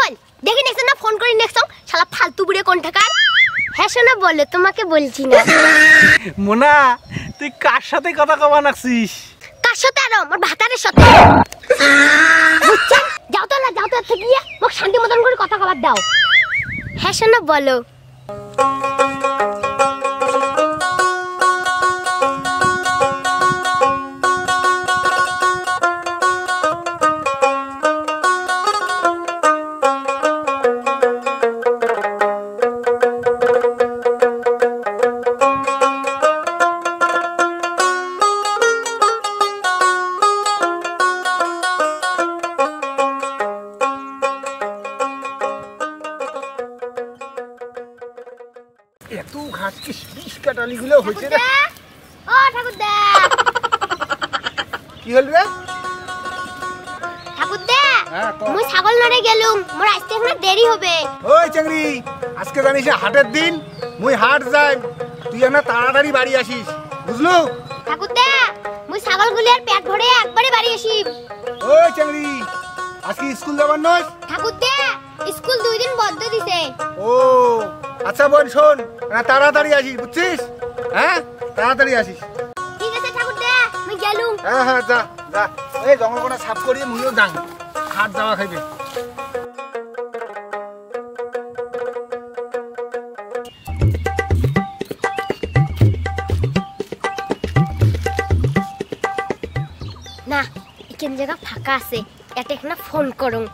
বল দেখি নেক্সট না ফোন করি নেক্সট শালা ফালতু বুড়ে কোন টাকার। হ্যাঁ শোনা বলে তোমাকে বলছি না। মোনা তুই কার সাথে কথা কবা নাকছিস? কার সাথে? আর আমার ভাতারের সাথে। বুঝছেন? যাও তো থেকে গিয়ে মোক শান্তি মতন করে কথা কবার দাও। হ্যাঁ শোনা বলো। এত ঘাস কি বিষ কাটালি গুলো হইছে রে? ও ঠাকুরদা কি হল রে? ঠাকুরদা মুই ছাগল নড়ে গেলুম, মোর আসতে এখন দেরি হবে। ওই চাংরি, আজকে জানিস হাটের দিন, মুই হাট যাই, তুই না তাড়াতাড়ি বাড়ি আসিস, বুঝলু? ঠাকুরদা মুই ছাগলগুলি আর পেট ভরে একবারে বাড়ি আসিম। ওই চাংরি, আজকে স্কুল যাবার নয়? ঠাকুরদা স্কুল 2 দিন বন্ধ দিছে। ও আচ্ছা বোন শোন, তাড়াতাড়ি আসিস, বুঝছিস? হ্যাঁ তাড়াতাড়ি আসিস। ঠিক আছে ঠাকুরদা মুই গেলুম। হ্যাঁ যা যা, এই জঙ্গল কোনা সাফ করিয়ে মুইও যাং, হাট যাওয়া খাইবে। না এখান জায়গা ফাঁকা আছে, এটা এখানে ফোন করুন।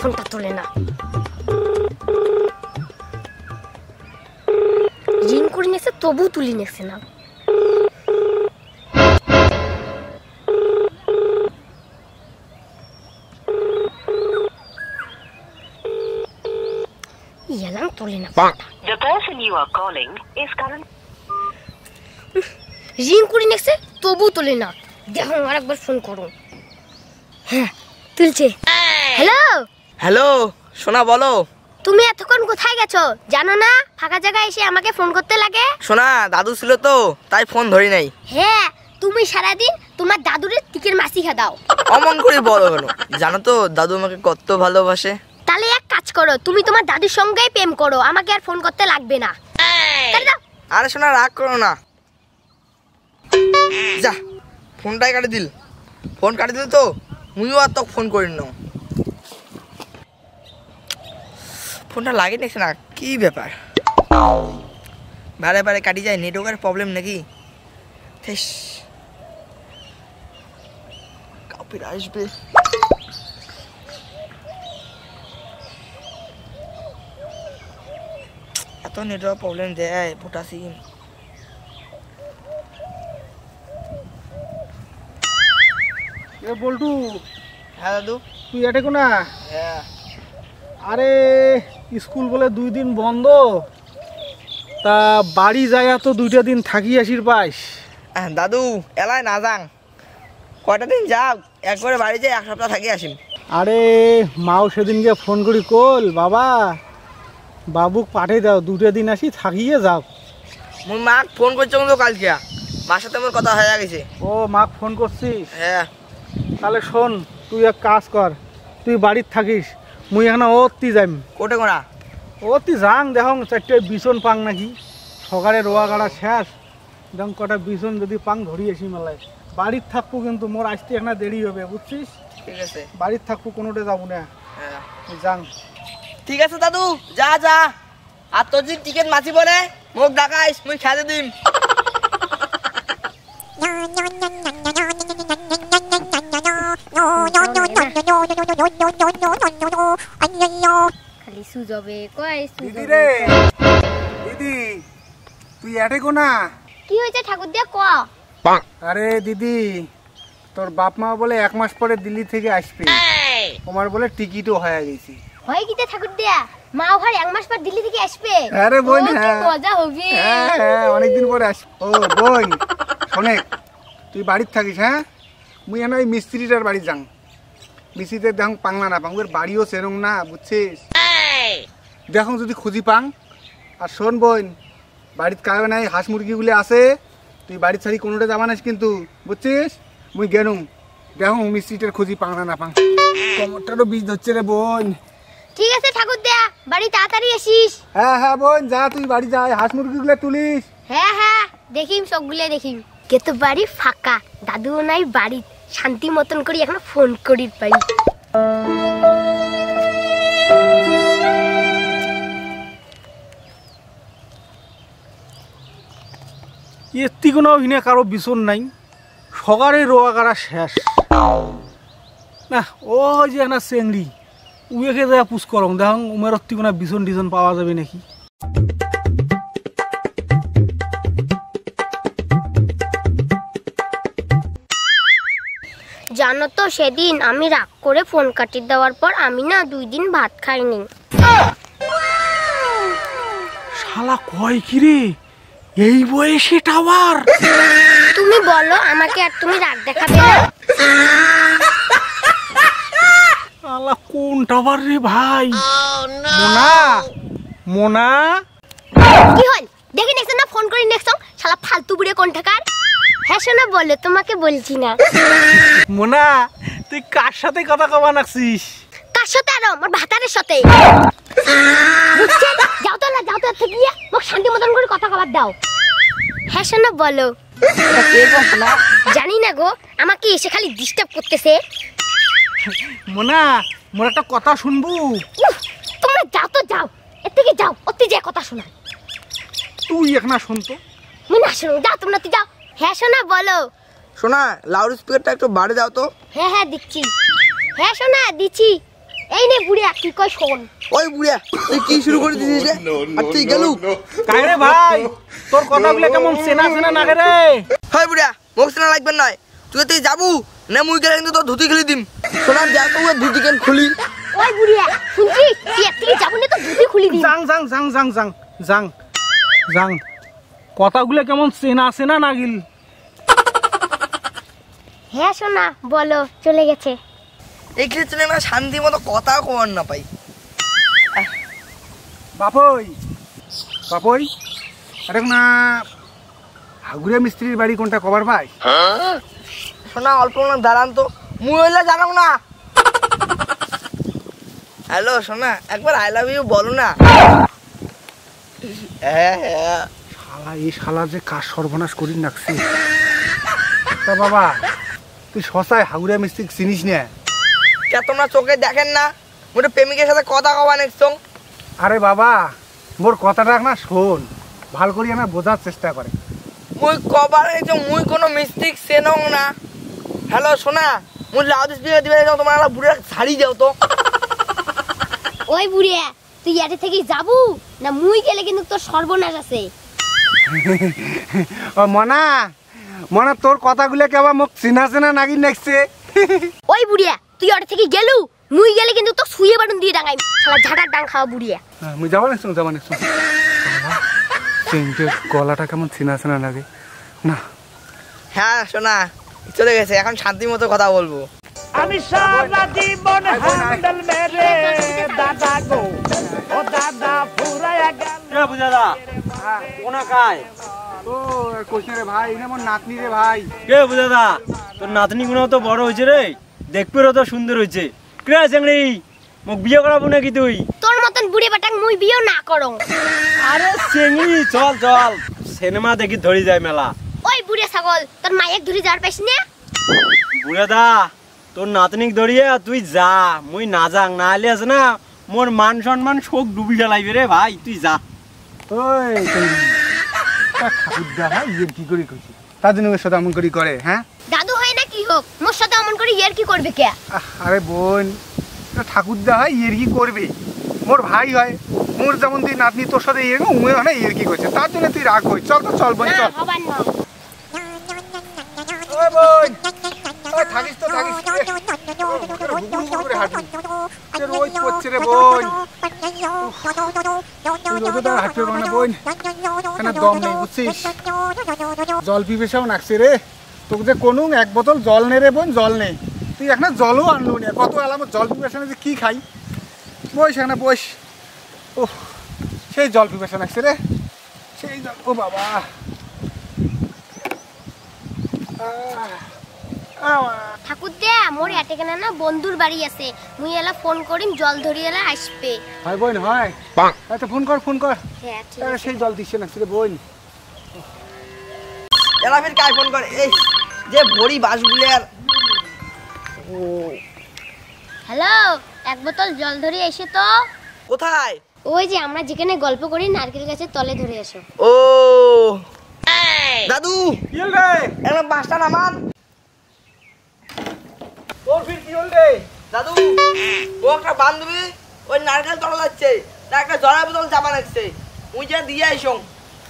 ফোনটা তোলে না, রিং করে নিয়েছে তবু তুলি নিয়েছে না। ইয়ালাম তোলে না। The person you are calling is currently ring করে নিয়েছে তবু তোলে না, দেখো আরেকবার ফোন করুন। হ্যাঁ তুলছে। হ্যালো হ্যালো সোনা বলো। তুমি এতক্ষণ কোথায় গেছো জানো না? ফাঁকা জায়গায় এসে আমাকে ফোন করতে লাগে। সোনা দাদু ছিল তো তাই ফোন ধরি নাই। হ্যাঁ তুমি সারাদিন তোমার দাদুরে টিকের মাসি খা দাও। অমন করে বলো কেন? জানো তো দাদু আমাকে কত ভালোবাসে। তাহলে এক কাজ করো, তুমি তোমার দাদুর সঙ্গেই প্রেম করো, আমাকে আর ফোন করতে লাগবে না। আরে সোনা রাগ করো না, যা ফোনটাই কাটি দিল। ফোন কাটি দিল তো মুইও আর তোকে ফোন করি না। ফোনটা লাগে দেখছে না, কি ব্যাপার বারে বারে কাটি যায়? নেটওয়ার্কের প্রবলেম নাকি? কাউকে আসবে। এত নেটওয়ার্ক প্রবলেম দেয় পোটা সিম। এ বল্টু। হ্যাঁ দাদু। তুই এটা কোনা? হ্যাঁ। আরে স্কুল বলে 2 দিন বন্ধ, তা বাড়ি যায় তো 2টা দিন থাকি আসির পাইস। দাদু এলায় না যাং, কয়টা দিন যাও, একবারে বাড়ি যাই 1 সপ্তাহ থাকি আসিম। আরে মাও সেদিনকে ফোন করি কল, বাবা বাবুক পাঠিয়ে দাও, 2টা দিন আসি থাকিয়ে যাও। মোর মাক ফোন করছো তো কালকে, মার সাথে মোর কথা হয়ে গেছে। ও মাক ফোন করছিস? হ্যাঁ। তাহলে শোন, তুই এক কাজ কর, তুই বাড়ির থাকিস, মুই এখন ওতি যাইম। কোটে কোনা? ওতি যাং, দেখো 4টে বিছন পাং নাকি, সকালে রোয়া গাড়া শেষ, দেখো কটা বিছন যদি পাং ধরি আসি মেলায়। বাড়ির থাকবো কিন্তু মোর আসতে এখন দেরি হবে, বুঝছিস? ঠিক আছে বাড়ির থাকবো, কোনোটে যাবো না। হ্যাঁ যাং। ঠিক আছে দাদু, যা যা। আর তোর যদি টিকিট মাছি বলে মোক ডাকাইস, মুই খেতে দিম। খালি সুজবে কয় দিদি রে, দিদি তুই এটে কোনা? কি হয়েছে ঠাকুর দিয়া ক? আরে দিদি, তোর বাপ মা বলে 1 মাস পরে দিল্লি থেকে আসবে, তোমার বলে টিকিটও হয়ে গেছে। হয় কিতে ঠাকুর দিয়া? মাও ভাই 1 মাস পর দিল্লি থেকে আসবে? আরে বোন, হ্যাঁ মজা হবে। হ্যাঁ অনেকদিন পরে আসবে। ও বোন শোনে, তুই বাড়ির থাকিস। হ্যাঁ মুই এখন ওই মিস্ত্রিটার বাড়ি যাং, মিস্ত্রিতে দেখুন পাংলা না পাং, ওর বাড়িও সেরং না, বুঝছিস? দেখুন যদি খুঁজি পাং। আর শোন বোন, বাড়িতে কারো নাই, হাঁস মুরগিগুলি আছে, তুই বাড়ি ছাড়ি কোনোটা যাবা নাস কিন্তু বুঝছিস মুই গেলুম দেখো মিস্ত্রিটার খুঁজি পাংনা না পাং কমরটারও বীজ ধরছে রে বোন। ঠিক আছে ঠাকুর দেয়া বাড়ি তাড়াতাড়ি আসিস। হ্যাঁ হ্যাঁ বোন যা তুই বাড়ি যা হাঁস মুরগিগুলো তুলিস। হ্যাঁ হ্যাঁ দেখিম সবগুলো দেখিম। কে তো বাড়ি ফাঁকা দাদুও নাই বাড়ি শান্তি মতন করি এখন ফোন করি পাই। এত্তি কোনো হিনে কারো বিছন নাই সকালে রোয়া কারা শেষ না ও যে না চেংড়ি উয়েকে দেয়া পুষ করং দেখ উমের অত্তি কোনো বিছন টিছন পাওয়া যাবে নাকি। জানো তো সেদিন আমি রাগ করে ফোন কাটি দেওয়ার পর আমি না 2 দিন ভাত খাইনি। শালা কয় কি রে এই বয়সে টাওয়ার। তুমি বলো আমাকে আর তুমি রাগ দেখাবে না? শালা কোন টাওয়ার রে ভাই? মোনা মোনা কি হল দেখি নেক্সট না ফোন করে নেক্সট শালা ফালতু বুড়ে কোন টাকার। হ্যাঁ শোনা বলে তোমাকে বলছি না। মোনা তুই কার সাথে কথা কবা নাকছিস? কার সাথে আর আমার ভাতারের সাথে। বুঝছেন যাও তো থেকে গিয়ে মোক শান্তি মতন করে কথা কবার দাও। হ্যাঁ শোনা বলো। জানি না গো আমাকে এসে খালি ডিস্টার্ব করতেছে। মোনা মোর একটা কথা শুনবু? তোমরা যাও তো যাও এর থেকে যাও অতি যে কথা শোনা। তুই এখানে শুন তো। মুই না শোনো যাও তোমরা তুই যাও। হ্যাঁ শোনা বলো। শোনা লাউড স্পিকারটা একটু বাড়ে দাও তো। হ্যাঁ হ্যাঁ দিচ্ছি। হ্যাঁ শোনা দিচ্ছি। এই নে বুড়িয়া কি কই শোন। ওই বুড়িয়া তুই কি শুরু করে দিছিস রে? আর তুই গেলু কাইরে ভাই তোর কথাগুলো কেমন চেনা চেনা লাগে রে। হয় বুড়িয়া মুখ চেনা লাগবে নয় তুই যাবু না মুই গেলে কিন্তু তোর ধুতি খুলি দিম। শোনা যা তো ধুতি কেন খুলি। ওই বুড়িয়া শুনছিস তুই এর থেকে যাবো না তো ধুতি খুলি দিই। জাং জাং জাং জাং জাং জাং জাং কথাগুলো কেমন চেনা চেনা নাগিল। হ্যাঁ শোনা বলো চলে গেছে। এই ক্ষেত্রে না শান্তি মতো কথা কর না পাই। বাপই বাপই আরে না হাগুড়িয়া মিস্ত্রির বাড়ি কোনটা কবার ভাই? শোনা অল্প না দাঁড়ান তো মুই হইলে জানাও না। হ্যালো শোনা একবার আই লাভ ইউ বলো না। হ্যাঁ হ্যাঁ শালা এই শালা যে কাজ সর্বনাশ করি নাকছি। তা বাবা তুই সসায় হাগুড়িয়া মিস্ত্রি চিনিস না? কে তোমরা চোখে দেখেন না মোটে প্রেমিকের সাথে কথা কবা নেক্সট। আরে বাবা মোর কথাটা না শোন ভাল করি না বোঝার চেষ্টা করে। মুই কবার যে মুই কোনো মিস্টেক চেনং না। হ্যালো শোনা মুই লাউড স্পিকার দিবে যাও তোমার বুড়া ছাড়ি যাও তো। ওই বুড়িয়া তুই এর থেকে যাবু না মুই গেলে কিন্তু তোর সর্বনাশ আছে। ও মনা মনা তোর কথাগুলো কেবা মোক চিনা চেনা নাগি নেকছে। ওই বুড়িয়া তুই ওর থেকে গেলু মুই গেলে কিন্তু তো শুয়ে বাটন দিয়ে ডাঙাই শালা ঝাড়ার ডাং খাওয়া বুড়িয়া। মুই যাবা না যাবা না চেঞ্জের গলাটা কেমন চিনা চেনা লাগে না। হ্যাঁ শোনা চলে গেছে এখন শান্তি মতো কথা বলবো। আমি সারা জীবন হ্যান্ডেল মেরে দাদা গো ও দাদা পুরায়া গেল। কে বুঝাদা কোনা কায় ও কইছ রে ভাই এটা মোর নাতনি রে ভাই। কে বুঝাদা তোর নাতনি গুলো তো বড় হয়েছে রে দেখবেও তো সুন্দর হয়েছে। কে চেংড়ি মোক বিয়ে করাবো নাকি তুই? তোর মতন বুড়ি বাটাং মুই বিয়ে না করং। আরে চেংড়ি চল চল সিনেমা দেখি ধরি যায় মেলা। ওই বুড়ে ছাগল তোর মায়ের ধরে যাওয়ার পাইছ না? বুড়াদা তোর নাতনিক ধরিয়ে তুই যা মুই না যাং না হলে আছে না মোর মান সম্মান শোক ডুবি ফেলাইবে রে ভাই তুই যা। ওই ঠাকুরদা ভাই ইয়ের কি করি কইছি তার জন্য সাথে এমন করি করে। হ্যাঁ দাদু হয় না কি হোক মোর সাথে এমন করে ইয়ার কি করবে কে? আরে বোন ঠাকুরদা হয় ইয়ের কি করবে মোর ভাই হয় মোর যেমন তুই নাতনি তোর সাথে ইয়ে উমে হয় না ইয়ের কি করছে তার জন্য তুই রাগ হই। চল তো চল বোন চল। হবার না ওই বোন ওই থাকিস তো থাকিস রোজ পড়ছে রে বোন। হাঁটতে পারবো না বোন কেন দম নেই বুঝছিস জল পিপেসাও নাকছে রে তোকে যে কোনো 1 বোতল জল নে রে বোন জল নেই তুই এখন জলও আনলো না কত আলামত জল পিপেসা যে কি খাই বইস এখানে বইস। ও সেই জল পিপেসা নাকছে রে সেই জল। ও বাবা ঠাকুর দে মোর এটেখানে না বন্ধুর বাড়ি আছে মুই এলা ফোন করিম জল ধরি এলা আসবে হয় বোন হয় আচ্ছা ফোন কর হ্যাঁ ঠিক তাহলে আছে সেই জল দিচ্ছে না রে বোন এলা ফির কাই ফোন করে এই যে ভরি বাসগুলো আর ও হ্যালো এক বোতল জল ধরি এসে তো কোথায় ওই যে আমরা যেখানে গল্প করি নারকেল গাছের তলে ধরে এসো ও দাদু কি হল রে এলা বাসটা নামান তোর ফির কি হল রে দাদু ও একটা বান্ধবী ওই নারকেল তলা যাচ্ছে না একটা জলের বোতল জামা লাগছে ওই যে দিয়ে আইসং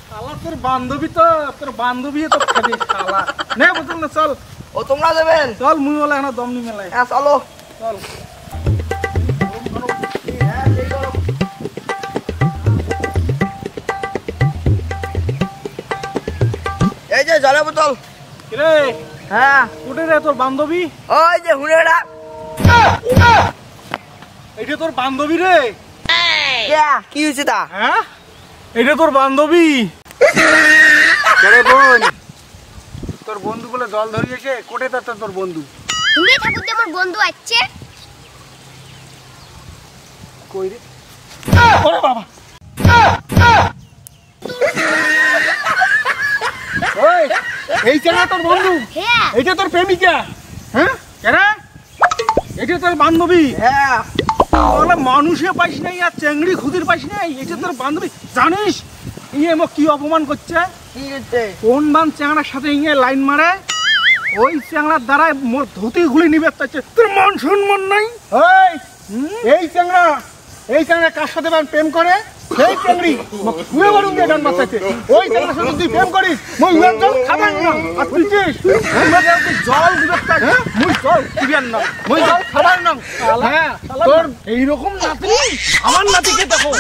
শালা তোর বান্ধবী তো খাবি শালা নে বুঝল না চল ও তোমরা দেবেন চল মুই ওলা এখন দম নি মেলাই হ্যাঁ চলো চল এই যে জলের বোতল রে হ্যাঁ কোটে রে তোর বান্ধবী ওই যে হুনেরা এইটা তোর বান্ধবী রে কি হয়েছে তা হ্যাঁ এইটা তোর বান্ধবী রে বোন তোর বন্ধু বলে জল ধরিয়েছে কোটে তোর বন্ধু হিন্দি ঠাকুর দে মোর বন্ধু আছে কই রে ওরে বাবা ওই এই চেনা তোর বন্ধু হ্যাঁ এইটা তোর প্রেমিকা হ্যাঁ কেন এটা তোর বান্ধবী হ্যাঁ তাহলে মানুষে পাইস নাই আর চেংড়ি খুদির পাইস নাই এটা তোর বান্ধবী জানিস ইয়ে মোক কি অপমান করছে কি হচ্ছে কোন মান চ্যাংড়ার সাথে ইয়ে লাইন মারে ওই চ্যাংড়ার দ্বারাই মোর ধুতি গুলি নিবে চাইছে তোর মান সম্মান নাই ওই এই চ্যাংড়া কার সাথে প্রেম করে সেই চ্যাংড়ি শুয়ে বাড়ুন দিয়ে গান বাঁচাচ্ছে ওই চ্যাংড়ার সাথে তুই প্রেম করিস মুই উড়ান জল খাবার না আর তুই চিস জল দিবে চাইছে মুই জল দিবেন না মুই জল খাবার না হ্যাঁ তোর এইরকম নাতি আমার নাতিকে দেখো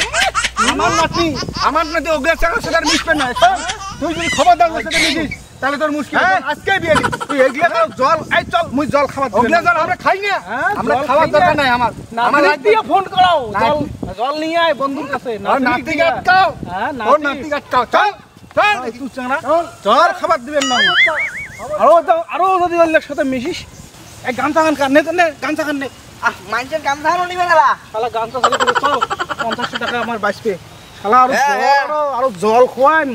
আমার নাতি ওগুলা চ্যাংড়ার সাথে আর মিশবে না শোন, তুই যদি খবরদার ওর সাথে মিশিস তাহলে তোর মুশকিল হ্যাঁ। আজকেই বিয়ে দিস তুই এগুলা তো জল এই চল মুই জল খাবার ওগুলা জল আমরা খাই না হ্যাঁ, আমরা জল খাওয়ার খাই দরকার না। নাই আমার আমার দিয়ে ফোন করাও জল নাতি- জল নিয়ে আয় বন্ধুর কাছে আর নাতি আটকাও হ্যাঁ ওর নাতি আটকাও চল চল তুই চ্যাংড়া চল জল খাবার দিবেন না আরো যদি ওর সাথে মিশিস এক গান চাগান কান নে গান চাগান নে মানুষের কাম ধারণ নিবে না শালা গান চাগান করে চল 50 টাকা আমার বাঁচবে শালা হ্যাঁ, হ্যাঁ। আরো জল খোয়ান